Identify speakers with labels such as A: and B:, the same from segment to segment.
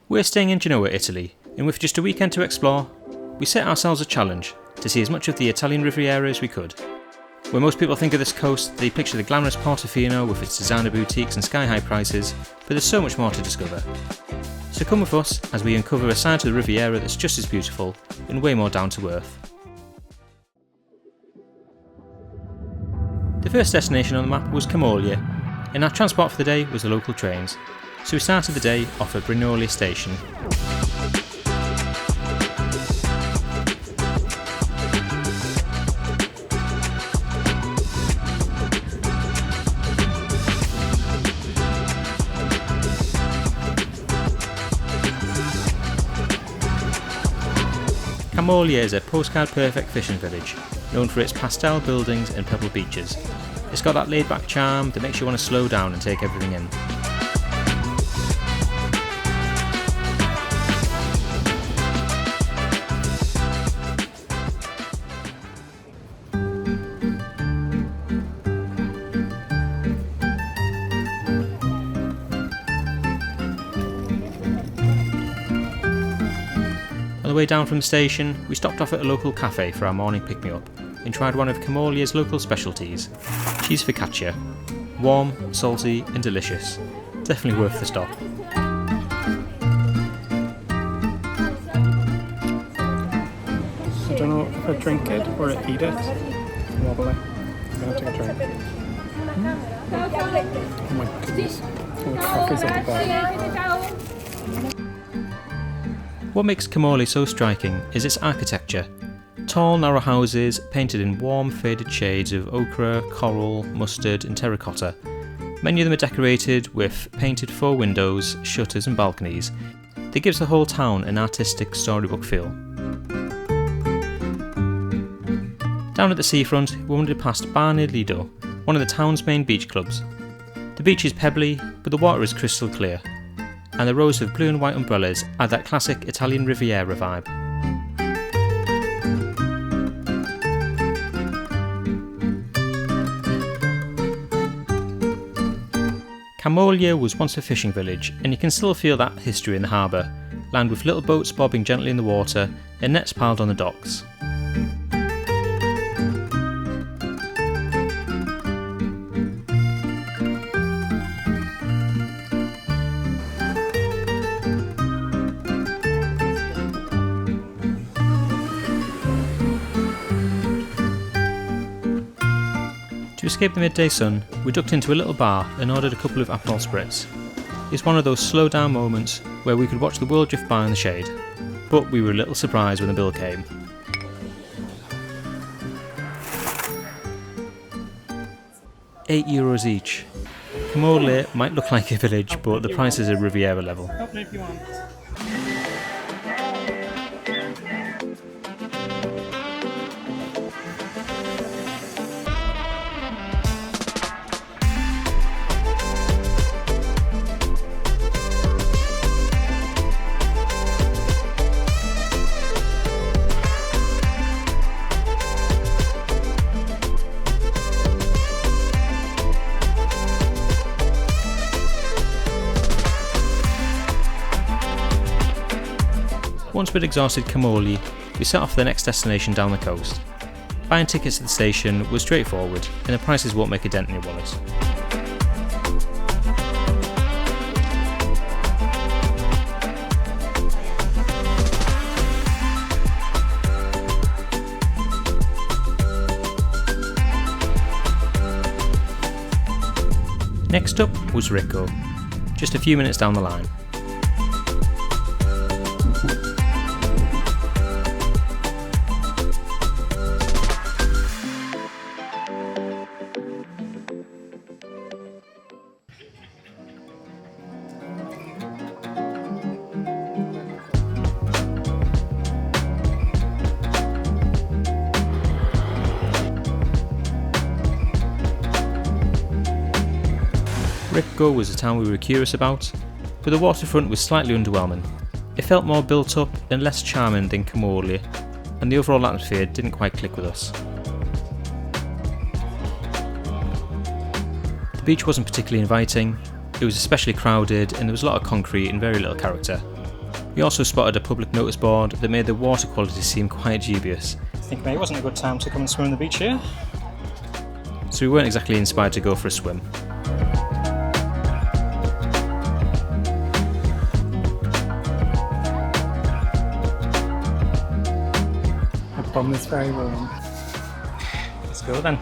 A: We're staying in Genoa, Italy, and with just a weekend to explore, we set ourselves a challenge to see as much of the Italian Riviera as we could. When most people think of this coast, they picture the glamorous Portofino with its designer boutiques and sky-high prices, but there's so much more to discover. So come with us as we uncover a side to the Riviera that's just as beautiful and way more down to earth. The first destination on the map was Camogli, and our transport for the day was the local trains, so we started the day off at Brignole station. Camogli is a postcard-perfect fishing village, known for its pastel buildings and pebble beaches. It's got that laid-back charm that makes you want to slow down and take everything in. On the way down from the station, we stopped off at a local cafe for our morning pick-me-up and tried one of Camogli's local specialties, cheese focaccia. Warm, salty and delicious. Definitely worth the stop.
B: I don't know if I drink it or eat it. Wobbly. I'm going to take a drink. Oh my goodness. Oh, the coffee's at the bottom.
A: What makes Camogli so striking is its architecture. Tall, narrow houses painted in warm, faded shades of ochre, coral, mustard and terracotta. Many of them are decorated with painted faux windows, shutters and balconies that gives the whole town an artistic storybook feel. Down at the seafront, we wandered past Bar near Lido, one of the town's main beach clubs. The beach is pebbly, but the water is crystal clear, and the rows of blue and white umbrellas add that classic Italian Riviera vibe. Camogli was once a fishing village, and you can still feel that history in the harbour, land with little boats bobbing gently in the water and nets piled on the docks. To escape the midday sun, we ducked into a little bar and ordered a couple of aperol spritz. It's one of those slow down moments where we could watch the world drift by in the shade, but we were a little surprised when the bill came. €8 each. Camogli might look like a village, but the prices are Riviera level.
B: Help me if you want.
A: Once we'd exhausted Camogli, we set off for the next destination down the coast. Buying tickets at the station was straightforward, and the prices won't make a dent in your wallet. Next up was Recco, just a few minutes down the line. Recco was a town we were curious about, but the waterfront was slightly underwhelming. It felt more built up and less charming than Camogli, and the overall atmosphere didn't quite click with us. The beach wasn't particularly inviting, it was especially crowded and there was a lot of concrete and very little character. We also spotted a public notice board that made the water quality seem quite dubious.
B: I think May wasn't a good time to come and swim on the beach here.
A: So we weren't exactly inspired to go for a swim.
B: The pond is very warm. Let's go then.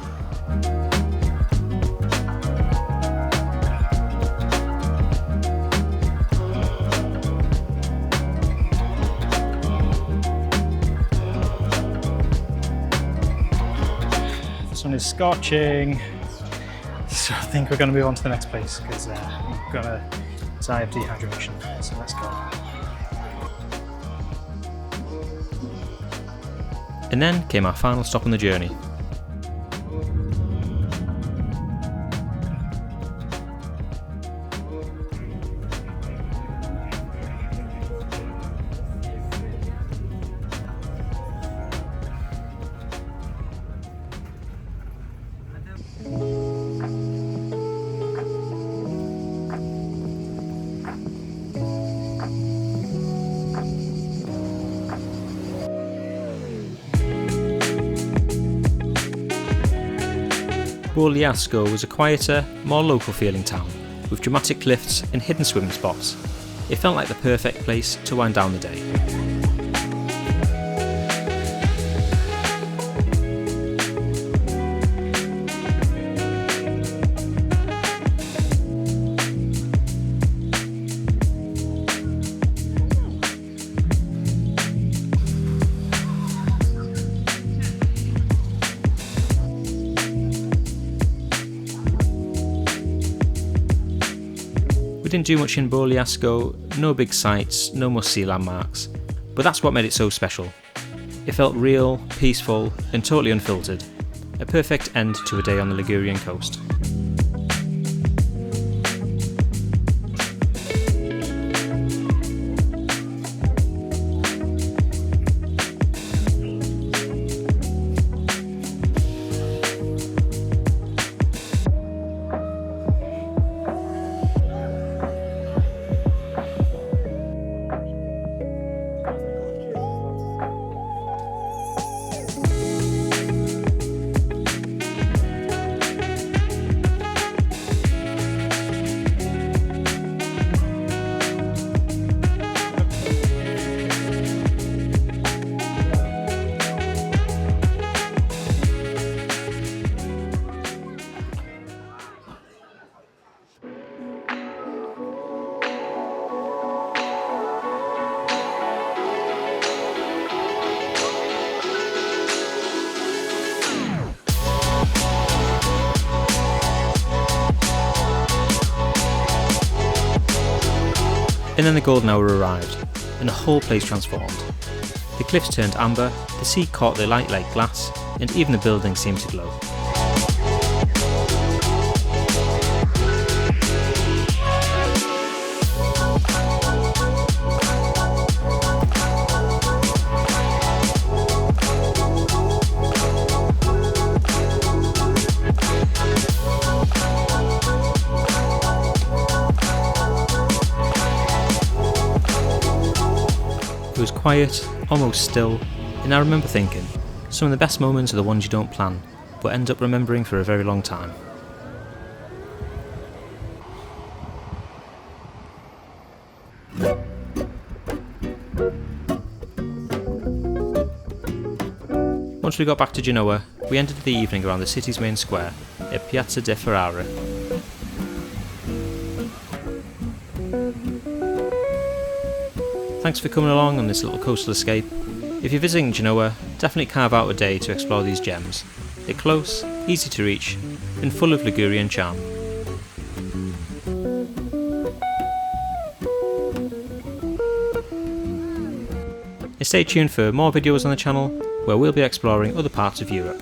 B: The sun is scorching, so I think we're going to move on to the next place because I'm going to die of dehydration. So let's go.
A: And then came our final stop on the journey. Bogliasco was a quieter, more local feeling town, with dramatic cliffs and hidden swimming spots. It felt like the perfect place to wind down the day. We didn't do much in Bogliasco, no big sights, no must-see landmarks, but that's what made it so special. It felt real, peaceful and totally unfiltered, a perfect end to a day on the Ligurian coast. And then the golden hour arrived, and the whole place transformed. The cliffs turned amber, the sea caught the light like glass, and even the buildings seemed to glow. It was quiet, almost still, and I remember thinking, some of the best moments are the ones you don't plan, but end up remembering for a very long time. Once we got back to Genoa, we ended the evening around the city's main square, at Piazza de Ferrara. Thanks for coming along on this little coastal escape. If you're visiting Genoa, definitely carve out a day to explore these gems. They're close, easy to reach, and full of Ligurian charm. And stay tuned for more videos on the channel, where we'll be exploring other parts of Europe.